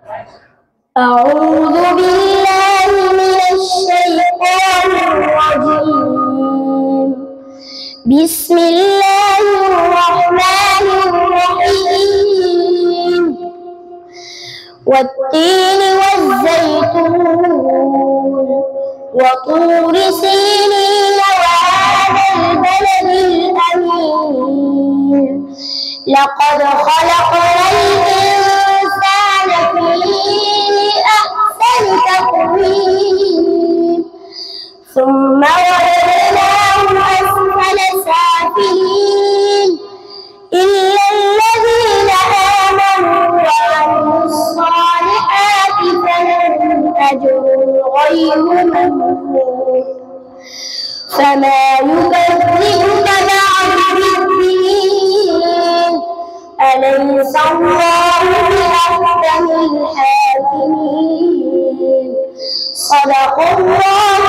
أعوذ بالله من الشيطان الرجيم. بسم الله الرحمن الرحيم. والتين والزيتون وطور سينين وهذا البلد الأمين. لقد خلقنا الإنسان في أحسن تقويم ثم رددناه أسفل سافلين إلا الذين آمنوا وعملوا الصالحات فلهم أجر غير ممنون. فما يكذبك بعد بالدين أليس الله بأحكم الحاكمين. صدق الله